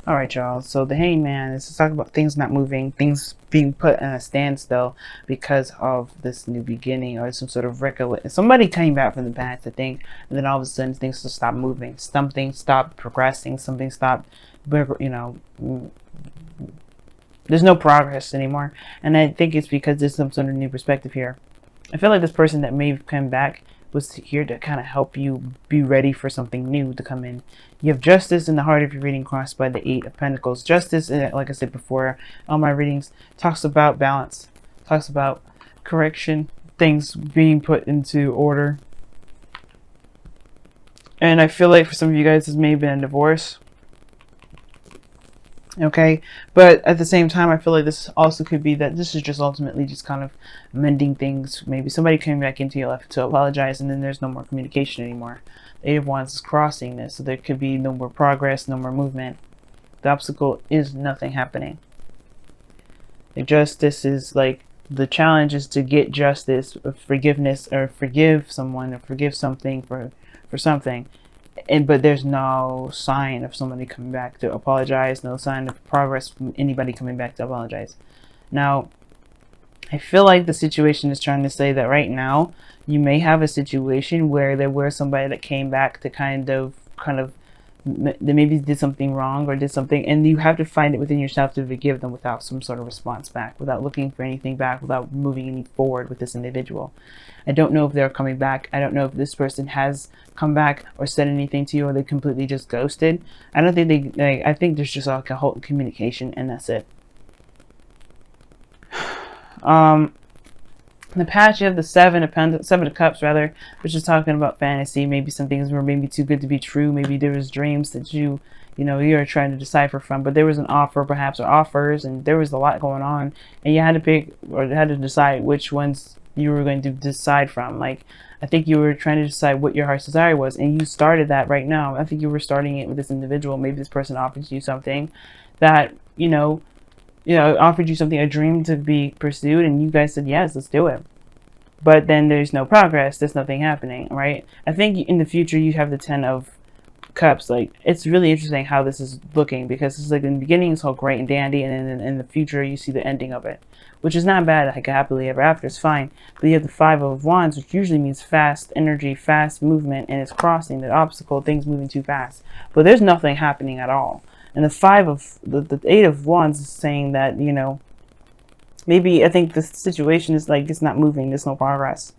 All right, y'all. So the Hangman is to talk about things not moving, things being put in a standstill because of this new beginning or some sort of recollection. Somebody came back from the past, I think, and then all of a sudden things just stop moving. Something stopped progressing. Something stopped, there's no progress anymore. And I think it's because there's some sort of new perspective here. I feel like this person that may have come back was here to kind of help you be ready for something new to come in. You have justice in the heart of your reading crossed by the Eight of Pentacles. Justice, like I said before, all my readings talks about balance, talks about correction, things being put into order. And I feel like for some of you guys, this may have been a divorce. Okay, but at the same time, I feel like this also could be that this is just ultimately just kind of mending things. Maybe somebody came back into your life to apologize, and then there's no more communication anymore. The Eight of Wands is crossing this, so there could be no more progress, no more movement. The obstacle is nothing happening. The justice is like, the challenge is to get justice, or forgiveness, or forgive someone, or forgive something for something. But there's no sign of somebody coming back to apologize, no sign of progress from anybody coming back to apologize. Now, I feel like the situation is trying to say that right now you may have a situation where there was somebody that came back to kind of they maybe did something wrong or did something, and you have to find it within yourself to forgive them without some sort of response back, without looking for anything back, without moving any forward with this individual. I don't know if they're coming back. I don't know if this person has come back or said anything to you, or they completely just ghosted. I don't think I think there's just like a whole communication, and that's it. In the past, you have the Seven of Cups, rather, which is talking about fantasy. Maybe some things were maybe too good to be true. Maybe there was dreams that you're trying to decipher from, but there was an offer, perhaps, or offers, and there was a lot going on, and you had to pick or had to decide which ones you were going to decide from. Like, I think you were trying to decide what your heart's desire was, and you started that right now. I think you were starting it with this individual. Maybe this person offers you something that, offered you something, a dream to be pursued, and you guys said, yes, let's do it. But then there's no progress. There's nothing happening, right? I think in the future you have the Ten of Cups. Like, it's really interesting how this is looking, because it's like in the beginning it's all great and dandy, and then in the future you see the ending of it, which is not bad. Like, happily ever after is fine. But you have the Five of Wands, which usually means fast energy, fast movement, and it's crossing the obstacle, things moving too fast. But there's nothing happening at all. And the Eight of Wands is saying that, maybe I think the situation is like it's not moving, there's no progress.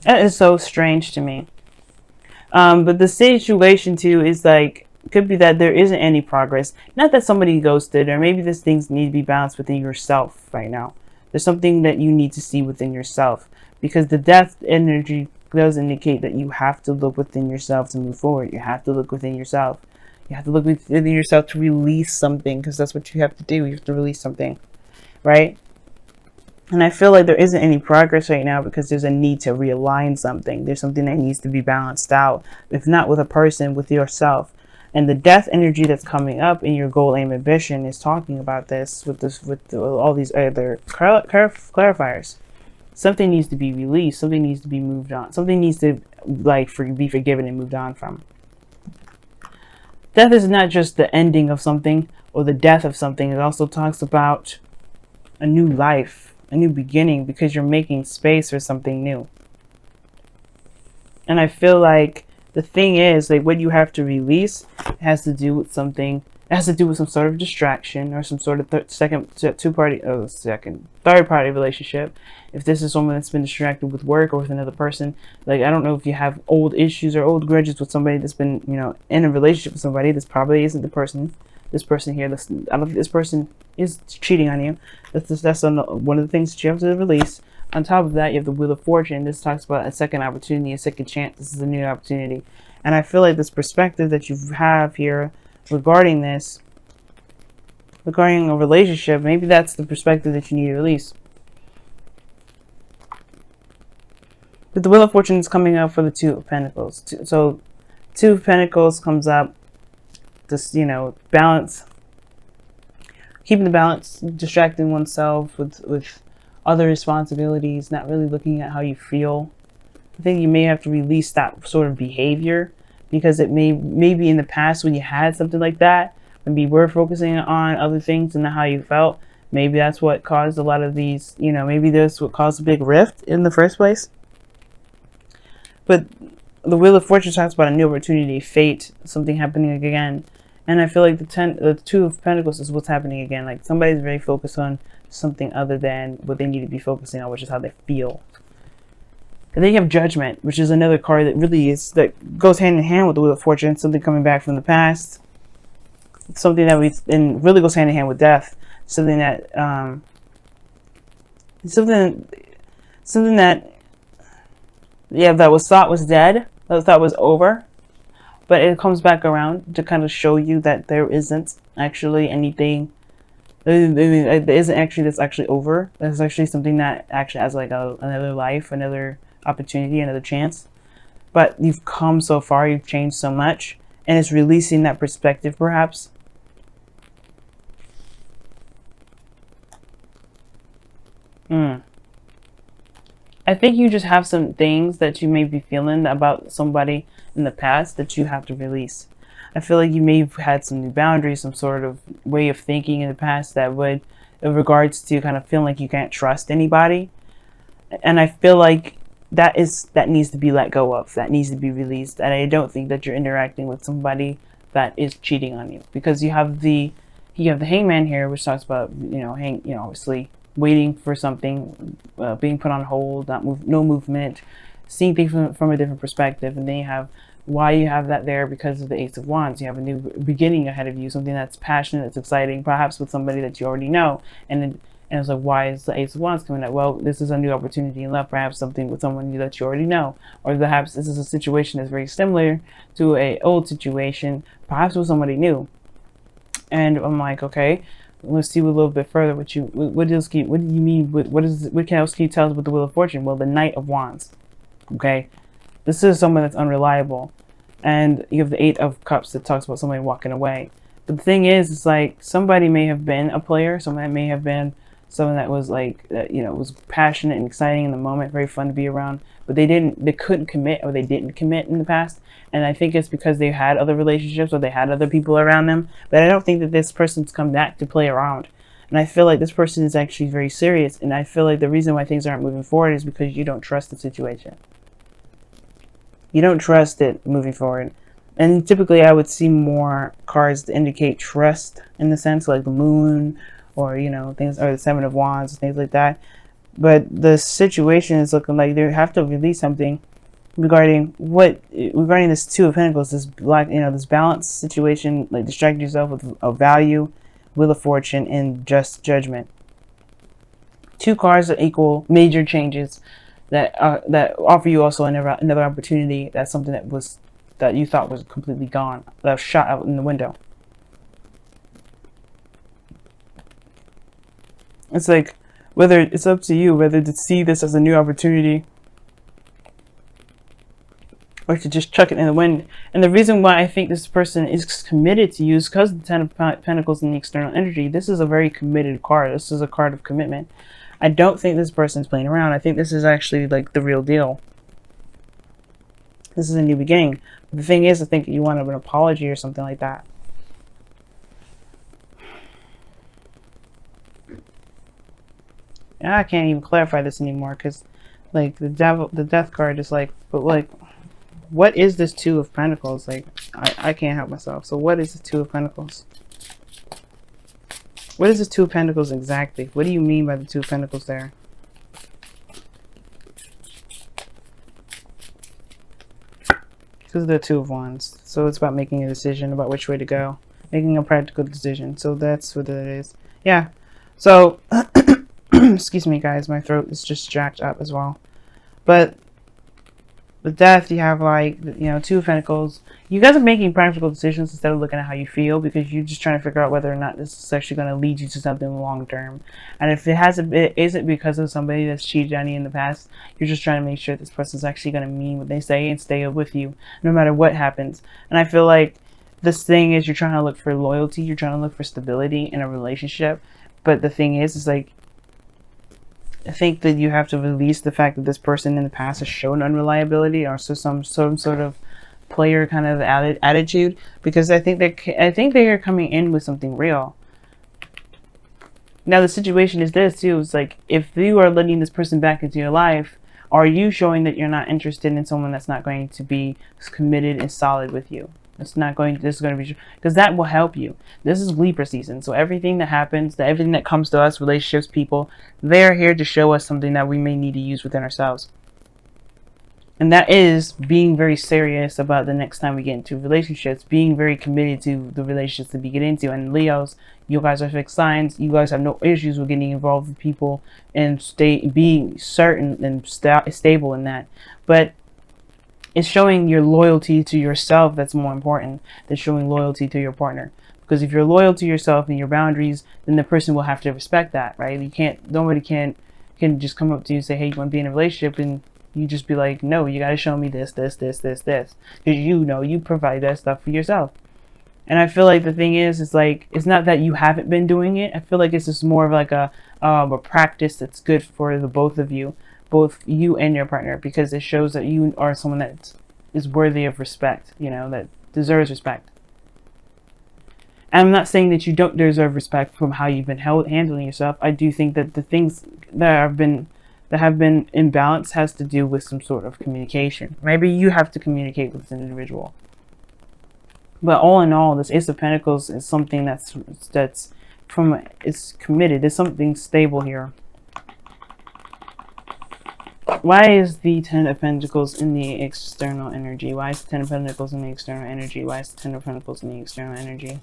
That is so strange to me. But the situation too is like, could be that there isn't any progress. Not that somebody ghosted, or maybe these things need to be balanced within yourself right now. There's something that you need to see within yourself, because the Death energy does indicate that you have to look within yourself to move forward. You have to look within yourself. You have to look within yourself to release something, because that's what you have to do. You have to release something, right? And I feel like there isn't any progress right now because there's a need to realign something. There's something that needs to be balanced out, if not with a person, with yourself. And the Death energy that's coming up in your goal, aim, ambition is talking about this with all these other clarifiers. Something needs to be released. Something needs to be moved on. Something needs to be forgiven and moved on from. Death is not just the ending of something or the death of something. It also talks about a new life, a new beginning, because you're making space for something new. And I feel like the thing is, like, what you have to release has to do with something. It has to do with some sort of distraction or some sort of third party relationship. If this is someone that's been distracted with work or with another person, like, I don't know if you have old issues or old grudges with somebody that's been, in a relationship with somebody. This probably isn't the person. This person here, I don't think this person is cheating on you. That's one of the things that you have to release. On top of that, you have the Wheel of Fortune. This talks about a second opportunity, a second chance. This is a new opportunity. And I feel like this perspective that you have here regarding a relationship, maybe that's the perspective that you need to release. But the Wheel of Fortune is coming up for the Two of Pentacles. So Two of Pentacles comes up, this, balance, keeping the balance, distracting oneself with other responsibilities, not really looking at how you feel. I think you may have to release that sort of behavior, because it maybe in the past when you had something like that, when you were focusing on other things and not how you felt, maybe that's what caused a lot of these, you know, maybe that's what caused a big rift in the first place. But the Wheel of Fortune talks about a new opportunity, fate, something happening again. And I feel like the Two of Pentacles is what's happening again. Like somebody's very focused on something other than what they need to be focusing on, which is how they feel. And then you have Judgment, which is another card that really that goes hand in hand with the Wheel of Fortune. Something coming back from the past. Something that and really goes hand in hand with death. Something that something that, yeah, that was thought was dead, that was thought was over, but it comes back around to kind of show you that there isn't actually anything. There isn't actually that's actually over. There's actually something that actually has like another life, another opportunity, another chance. But you've come so far, you've changed so much, and it's releasing that perspective, perhaps. I think you just have some things that you may be feeling about somebody in the past that you have to release. I feel like you may have had some new boundaries, some sort of way of thinking in the past that would, in regards to kind of feeling like you can't trust anybody. And I feel like that needs to be let go of. That needs to be released. And I don't think that you're interacting with somebody that is cheating on you, because you have the Hangman here, which talks about, obviously waiting for something, being put on hold, no movement, seeing things from a different perspective. And then you have why you have that there, because of the Ace of Wands. You have a new beginning ahead of you, something that's passionate, that's exciting, perhaps with somebody that you already know. And it's like, why is the Ace of Wands coming up? Well, this is a new opportunity in love, perhaps something with someone that you already know, or perhaps this is a situation that's very similar to an old situation, perhaps with somebody new. And I'm like, okay, let's see a little bit further. What do you mean? What else can you tell us with the Wheel of Fortune? Well, the Knight of Wands. Okay, this is someone that's unreliable, and you have the Eight of Cups that talks about somebody walking away. But the thing is, it's like somebody may have been a player, someone that may have been someone that was like, was passionate and exciting in the moment, very fun to be around, but they couldn't commit, or they didn't commit in the past. And I think it's because they had other relationships, or they had other people around them. But I don't think that this person's come back to play around. And I feel like this person is actually very serious. And I feel like the reason why things aren't moving forward is because you don't trust the situation. You don't trust it moving forward. And typically I would see more cards to indicate trust, in the sense like the Moon, or things, or the Seven of Wands, things like that. But the situation is looking like they have to release something regarding this Two of Pentacles, this this balanced situation, like distract yourself with a value, Wheel of Fortune, and just Judgment. Two cards that equal major changes that offer you also another opportunity. That's something that you thought was completely gone, that was shot out in the window. It's like, whether it's up to you whether to see this as a new opportunity or to just chuck it in the wind. And the reason why I think this person is committed to you is because of the Ten of Pentacles and the external energy. This is a very committed card. This is a card of commitment. I don't think this person's playing around. I think this is actually like the real deal. This is a new beginning. But the thing is, I think you want an apology or something like that. And I can't even clarify this anymore, because like the death card is like, but like, what is this Two of Pentacles? Like, I can't help myself. So what is the Two of Pentacles? What is the Two of Pentacles exactly? What do you mean by the Two of Pentacles there? This is the Two of Wands. So it's about making a decision about which way to go. Making a practical decision. So that's what it is. Yeah. So, excuse me guys, my throat is just jacked up as well. But with death, you have like, Two of Pentacles. You guys are making practical decisions instead of looking at how you feel, because you're just trying to figure out whether or not this is actually going to lead you to something long term. And if it isn't because of somebody that's cheated on you in the past, you're just trying to make sure this person's actually going to mean what they say and stay with you no matter what happens. And I feel like this thing is, you're trying to look for loyalty, you're trying to look for stability in a relationship. But the thing is like, I think that you have to release the fact that this person in the past has shown unreliability, or so some sort of player kind of attitude, because I think they are coming in with something real. Now the situation is this too, it's like, if you are letting this person back into your life, are you showing that you're not interested in someone that's not going to be committed and solid with you? This is going to be, because that will help you. This is Libra season, so everything that happens, everything that comes to us, relationships, people, they're here to show us something that we may need to use within ourselves. And that is being very serious about the next time we get into relationships, being very committed to the relationships that we get into. And Leos, you guys are fixed signs. You guys have no issues with getting involved with people and being certain and stable in that. But it's showing your loyalty to yourself that's more important than showing loyalty to your partner. Because if you're loyal to yourself and your boundaries, then the person will have to respect that, right? Nobody can just come up to you and say, hey, you want to be in a relationship, and you just be like, no, you got to show me this. Because you provide that stuff for yourself. And I feel like the thing is like, it's not that you haven't been doing it. I feel like it's just more of like a practice that's good for the both of you. Both you and your partner, because it shows that you are someone that is worthy of respect, that deserves respect. And I'm not saying that you don't deserve respect from how you've been handling yourself. I do think that the things that have been imbalanced has to do with some sort of communication. Maybe you have to communicate with an individual. But all in all, this Ace of Pentacles is something it's committed. There's something stable here. Why is the Ten of Pentacles in the external energy? Why is the Ten of Pentacles in the external energy? Why is the Ten of Pentacles in the external energy?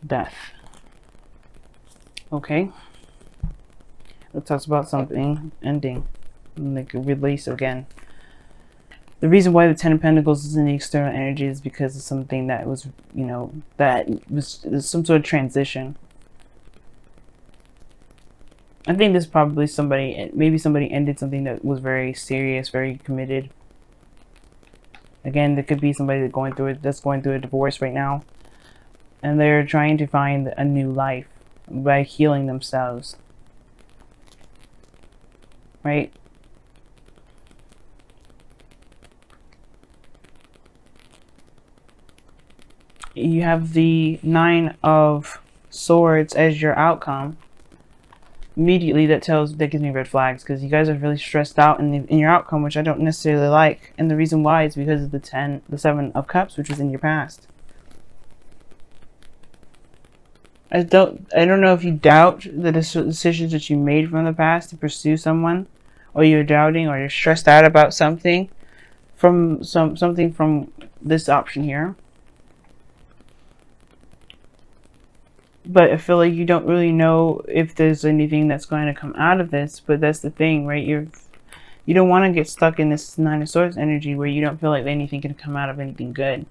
Death. Okay. It talks about something ending. Like a release again. The reason why the Ten of Pentacles is in the external energy is because of something that was, that was some sort of transition. I think this is probably maybe somebody ended something that was very serious, very committed. Again, there could be somebody that's going through a divorce right now. And they're trying to find a new life by healing themselves. Right? You have the Nine of Swords as your outcome. Immediately that gives me red flags, because you guys are really stressed out in your outcome, which I don't necessarily like. And the reason why is because of the Seven of Cups, which was in your past. I don't know if you doubt the decisions that you made from the past to pursue someone, or you're doubting, or you're stressed out about something from this option here. But I feel like you don't really know if there's anything that's going to come out of this. But that's the thing, right? You don't want to get stuck in this Nine of Swords energy where you don't feel like anything can come out of anything good.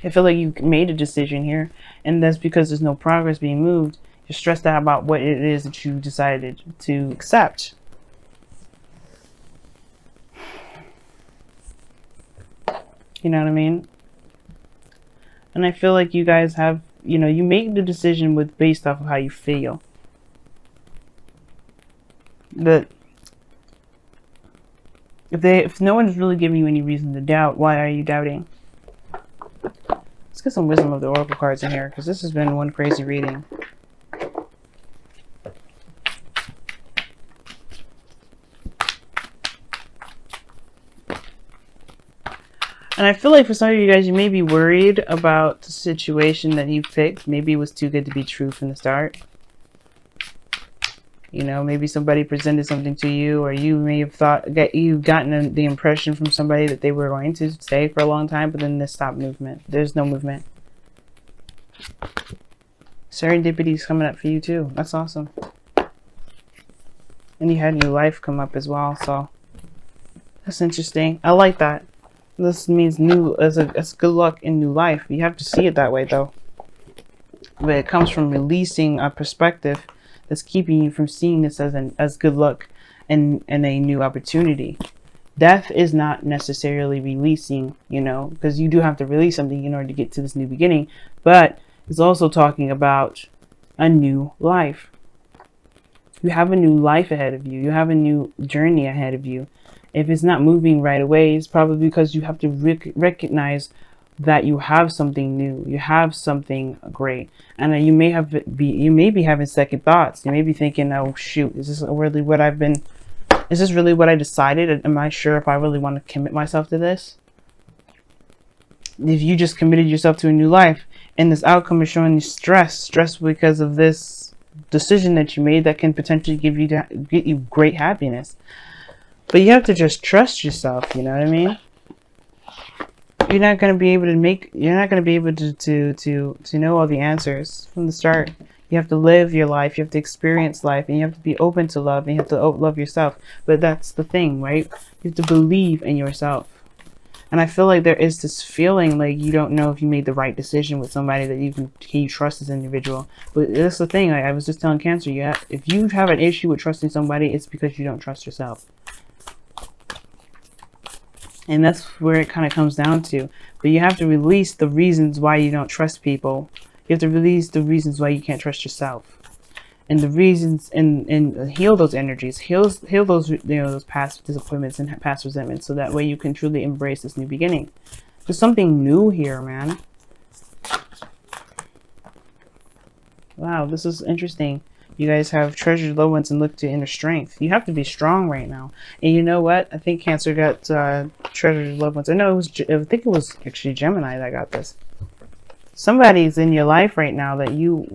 I feel like you made a decision here, and that's because there's no progress being moved. You're stressed out about what it is that you decided to accept. You know what I mean? And I feel like you guys have, you make the decision based off of how you feel. But if no one's really giving you any reason to doubt, why are you doubting? Let's get some wisdom of the Oracle cards in here, because this has been one crazy reading. And I feel like for some of you guys, you may be worried about the situation that you picked. Maybe it was too good to be true from the start. Maybe somebody presented something to you, or you may have you've gotten the impression from somebody that they were going to stay for a long time, but then they stopped movement. There's no movement. Serendipity is coming up for you too. That's awesome. And you had new life come up as well, so that's interesting. I like that. This means it's good luck in new life. You have to see it that way though. But it comes from releasing a perspective that's keeping you from seeing this as good luck and a new opportunity. Death is not necessarily releasing, because you do have to release something in order to get to this new beginning, but it's also talking about a new life. You have a new life ahead of you. You have a new journey ahead of you. If it's not moving right away, it's probably because you have to recognize that you have something new. You have something great. And you may be having second thoughts. You may be thinking, oh shoot, is this really what is this really what I decided? Am I sure if I really want to commit myself to this? If you just committed yourself to a new life and this outcome is showing you stress because of this decision that you made that can potentially get you great happiness. But you have to just trust yourself, you know what I mean? You're not going to be able to know all the answers from the start. You have to live your life, you have to experience life, and you have to be open to love, and you have to love yourself. But that's the thing, right? You have to believe in yourself. And I feel like there is this feeling like you don't know if you made the right decision with somebody that you trust this individual. But that's the thing, like I was just telling Cancer, if you have an issue with trusting somebody, it's because you don't trust yourself. And that's where it kind of comes down to. But you have to release the reasons why you don't trust people. You have to release the reasons why you can't trust yourself. And the reasons, and heal those energies, heal those, those past disappointments and past resentments, so that way you can truly embrace this new beginning. There's something new here, man. Wow, this is interesting. You guys have treasured loved ones and look to inner strength. You have to be strong right now. And you know what? I think Cancer got treasured loved ones. I think it was actually Gemini that got this. Somebody's in your life right now that you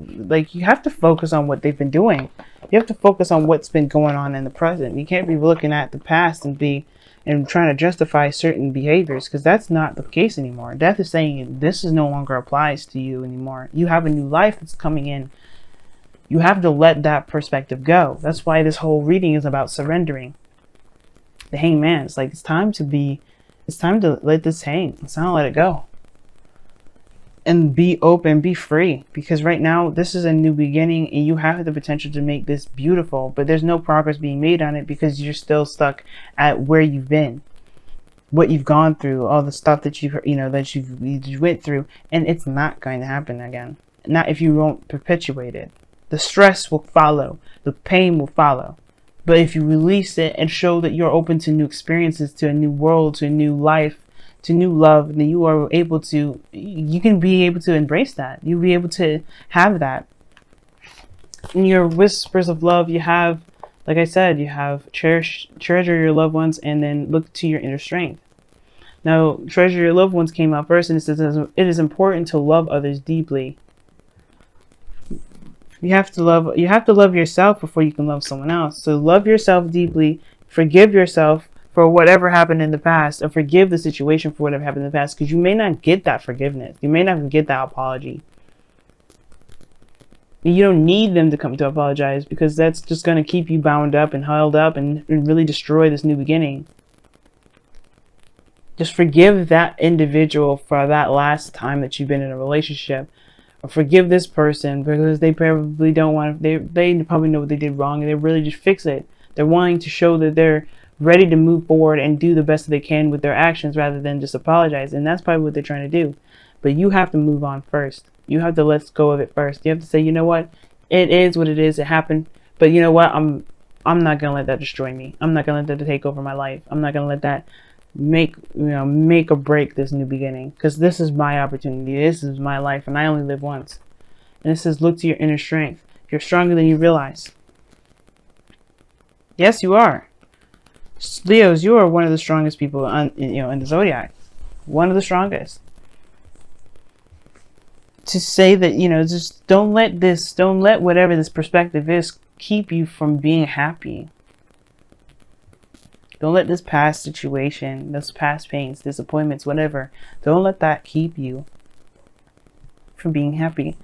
have to focus on what they've been doing. You have to focus on what's been going on in the present. You can't be looking at the past and trying to justify certain behaviors, because that's not the case anymore. Death is saying this is no longer applies to you anymore. You have a new life that's coming in. You have to let that perspective go. That's why this whole reading is about surrendering. The Hangman. It's like it's time to let this hang. It's time to let it go. And be open, be free. Because right now, this is a new beginning and you have the potential to make this beautiful. But there's no progress being made on it because you're still stuck at where you've been. What you've gone through, all the stuff that you went through. And it's not going to happen again. Not if you won't perpetuate it. The stress will follow. The pain will follow. But if you release it and show that you're open to new experiences, to a new world, to a new life, to new love, then you can be able to embrace that. You'll be able to have that. In your whispers of love, you have, like I said, you have treasure your loved ones and then look to your inner strength. Now, treasure your loved ones came out first, and it says it is important to love others deeply. You have to love yourself before you can love someone else. So love yourself deeply, forgive yourself for whatever happened in the past, or forgive the situation for whatever happened in the past, because you may not get that forgiveness. You may not get that apology. You don't need them to come to apologize, because that's just going to keep you bound up and held up and really destroy this new beginning. Just forgive that individual for that last time that you've been in a relationship. Or forgive this person because they probably don't want to, they probably know what they did wrong and they really just fix it. They're wanting to show that they're ready to move forward and do the best that they can with their actions rather than just apologize. And that's probably what they're trying to do. But you have to move on first. You have to let go of it first. You have to say, you know what? It is what it is. It happened. But you know what? I'm not going to let that destroy me. I'm not going to let that take over my life. I'm not going to let that make or break this new beginning, because this is my opportunity. This is my life, and I only live once. And it says, look to your inner strength. You're stronger than you realize. Yes, you are. Leos, you are one of the strongest people in the zodiac. One of the strongest. To say that, just don't let whatever this perspective is keep you from being happy. Don't let this past situation, those past pains, disappointments, whatever, don't let that keep you from being happy.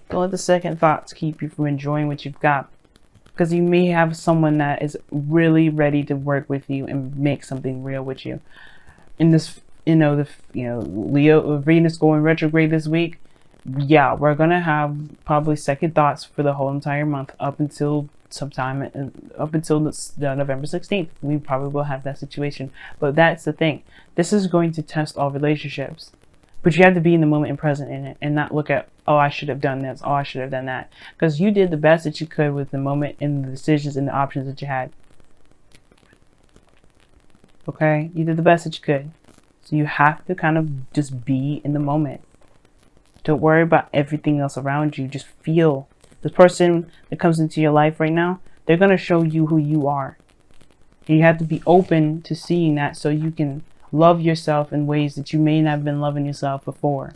Don't let the second thoughts keep you from enjoying what you've got. Because you may have someone that is really ready to work with you and make something real with you. In this, Leo, Venus going retrograde this week. Yeah, we're gonna have probably second thoughts for the whole entire month up until November 16th. We probably will have that situation. But that's the thing. This is going to test all relationships. But you have to be in the moment and present in it, and not look at, oh, I should have done this, oh, I should have done that. Because you did the best that you could with the moment and the decisions and the options that you had. Okay? You did the best that you could. So you have to kind of just be in the moment. Don't worry about everything else around you. Just feel. The person that comes into your life right now, they're going to show you who you are. And you have to be open to seeing that so you can love yourself in ways that you may not have been loving yourself before.